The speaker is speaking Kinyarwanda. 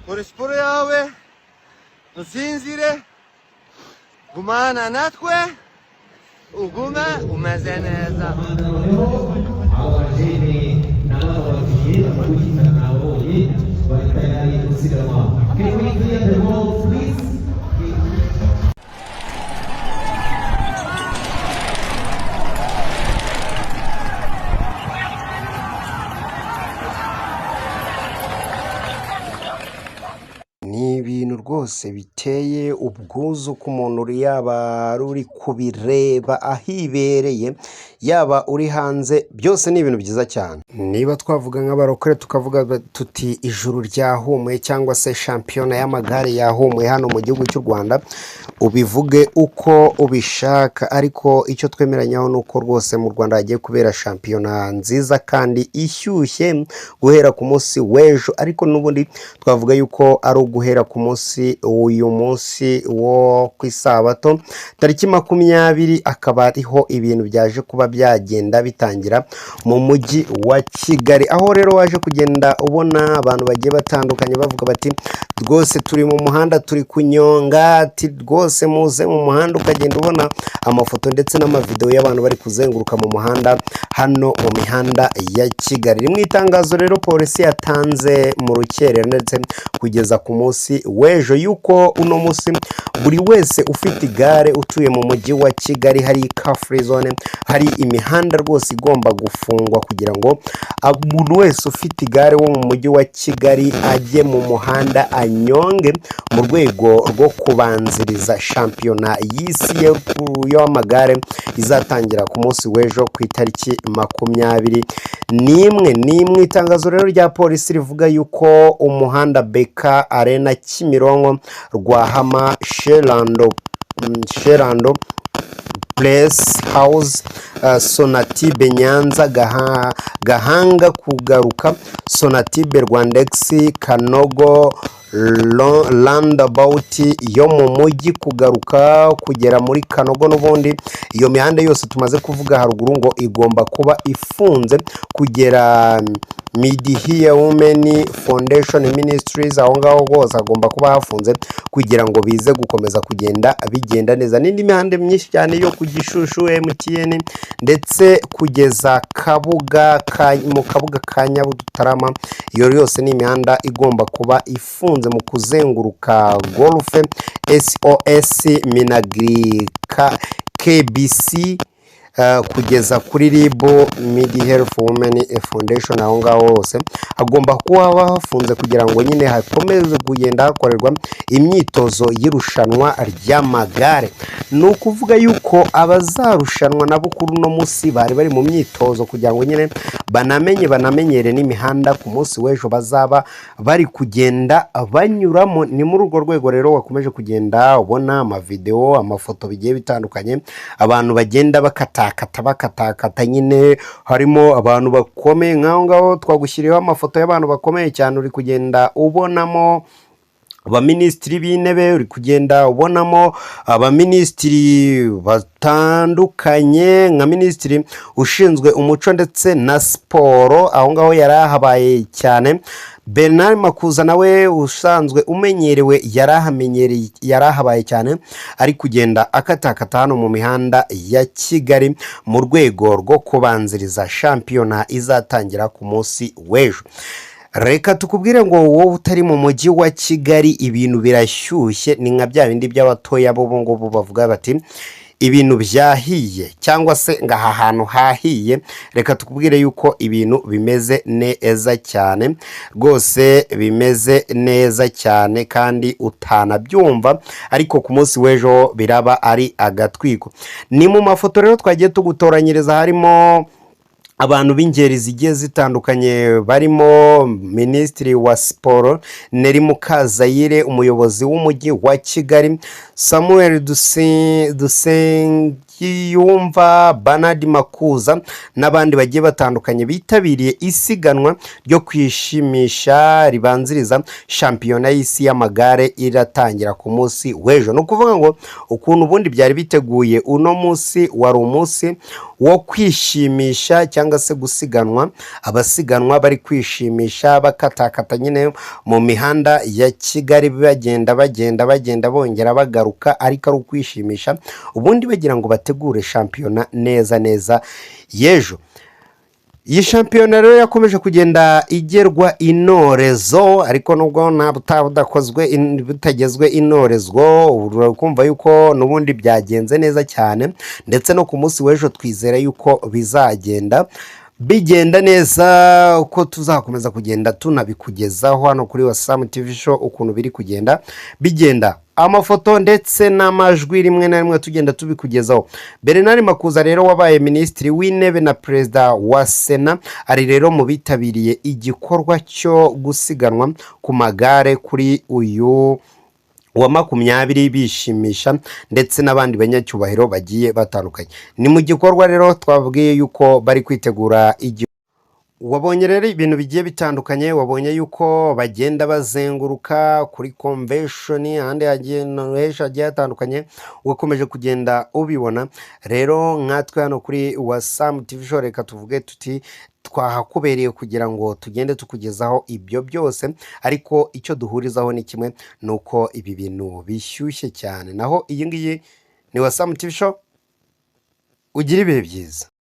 kora siporo yawe usinzire gumana natwe ugume umeze neza. Ni ibintu rwose biteye ubwuzu ku muntu yaba uri kubireba ahibereye yaba uri hanze, byose ni ibintu byiza cyane. Niba twavuga nk'abarokore tukavuga tuti ijuru ryahumuye cyangwa se shampiyona y'amagare yahumuye hano mu gihugu cy'u Rwanda, ubivuge uko ubishaka, ariko icyo twemeranyaho ni uko rwose mu Rwanda hagiye kubera shampiyona nziza kandi ishyushye guhera ku munsi w'ejo, ariko n'ubundi twavuga yuko ari uguhera ku munsi uyu munsi wo ku isabato tariki 20 akaba ariho ibintu byaje kuba byagenda bitangira mu mujyi wa Kigali, aho rero waje kugenda ubona abantu bagiye batandukanye bavuga bati rwose turi mu muhanda turi kunyonga, ati rwose muze mu muhanda, ukagenda ubona amafoto ndetse n'amavideo y'abantu bari kuzenguruka mu muhanda hano mu mihanda ya Kigali. Rimwe itangazo rero polisi yatanze mu rukerera ndetse kugeza ku munsi w'ejo yuko uno munsi buri wese ufite igare utuye mu mujyi wa Kigali hari car free zone, hari imihanda rwose igomba gufungwa kugira ngo umuntu wese ufite igare wo mu mujyi wa Kigali ajye mu muhanda anyonge mu rwego rwo kubanziriza shampiyona y'isi y'amagare izatangira ku munsi w'ejo ku itariki 21. Itangazo rero rya polisi rivuga yuko umuhanda Beka Arena Kimironko Rwahama Sherando Place House Sonatibe Nyanza Gahanga kugaruka Sonatibe Rwandex Kanogo Roundabout yo mu mujyi kugaruka kugera muri Kanogo, n'ubundi iyo mihanda yose tumaze kuvuga haruguru ngo igomba kuba ifunze kugera Midihia Women Foundation Ministries, aho ngaho hose agomba kuba hafunze kugira ngo bize gukomeza kugenda bigenda neza. N'indi mihanda myinshi cyane yo ku Gishushu MTN ndetse kugeza mu kabuga ka Nyabutarama, iyo yose ni imihanda igomba kuba ifunze mu kuzenguruka Golf SOS Minagri KBC kugeza kuri Ribo Midi Health Women Foundation, aho ngaho hose agomba kuba hafunze kugira ngo nyine hakomeze kugenda hakorerwa imyitozo y'irushanwa ry'amagare. Ni ukuvuga yuko abazarushanwa nabo kuri uno munsi bari mu myitozo kugira ngo nyine banamenyere n'imihanda ku munsi w'ejo bazaba bari kugenda banyuramo. Ni muri urwo rwego rero wakomeje kugenda ubona amavideo amafoto bigiye bitandukanye abantu bagenda bakatakata nyine, harimo abantu bakomeye nk'aho ngaho twagushyiriyeho amafoto y'abantu bakomeye cyane, uri kugenda ubonamo abaminisitiri b'intebe, uri kugenda ubonamo abaminisitiri batandukanye nka minisitiri ushinzwe umuco ndetse na siporo, aho ngaho yarahabaye cyane. Bernard Makuza nawe usanzwe umenyerewe yarahabaye cyane, ari kugenda akatakata hano mu mihanda ya Kigali mu rwego rwo kubanziriza shampiyona izatangira ku munsi w'ejo. Reka tukubwire ngo wowe utari mu mujyi wa Kigali ibintu birashyushye, ni nka bya bindi by'abatoya bo ngubu bavuga bati ibintu byahiye cyangwa se ngaha hantu hahiye. Reka tukubwire yuko ibintu bimeze neza cyane rwose, bimeze neza cyane kandi utanabyumva, ariko ku munsi w'ejo biraba ari agatwiko. Ni mu mafoto rero twagiye tugutoranyiriza, harimo abantu b'ingeri zigiye zitandukanye, barimo Minisitiri wa Siporo Neri Mukazayire, umuyobozi w'umujyi wa Kigali Samuel Dusenge Nsengiyumva, Bernard Makuza n'abandi bagiye batandukanye bitabiriye isiganwa ryo kwishimisha ribanziriza shampiyona y'isi y'amagare iratangira ku munsi w'ejo. Ni ukuvuga ngo ukuntu ubundi byari biteguye, uno munsi wari umunsi wo kwishimisha cyangwa se gusiganwa, abasiganwa bari kwishimisha bakatakata nyine mu mihanda ya Kigali bagenda bongera bagaruka, ariko ari ukwishimisha ubundi bagira ngo bategure shampiyona neza y'ejo. Iyi shampiyona rero yakomeje kugenda igerwa inorezo, ariko nubwo butagezwe inorezwo, urakumva yuko n'ubundi byagenze neza cyane, ndetse no ku munsi w'ejo twizera yuko bizagenda bigenda neza, uko tuzakomeza kugenda tunabikugezaho hano kuri Wasam TV Show, ukuntu biri kugenda bigenda, amafoto ndetse n'amajwi rimwe na rimwe tugenda tubikugezaho. Bernard Makuza rero wabaye minisitiri w'intebe na perezida wa Sena, ari rero mu bitabiriye igikorwa cyo gusiganwa ku magare kuri uyu wa 20 bishimisha, ndetse n'abandi banyacyubahiro bagiye batandukanye. Ni mu gikorwa rero twabwiye yuko bari kwitegura wabonye rero ibintu bigiye bitandukanye, wabonye yuko bagenda bazenguruka kuri convention ahandi hagiye hatandukanye, ugakomeje kugenda ubibona. Rero nkatwe hano kuri Wasam TV Show reka tuvuge tuti twahakubereye kugira ngo tugende tukugezaho ibyo byose, ariko icyo duhurizaho ni kimwe, nuko ibi bintu bishyushye cyane. Naho iyi ngiyi ni Wasam TV Show, ugira ibihe byiza.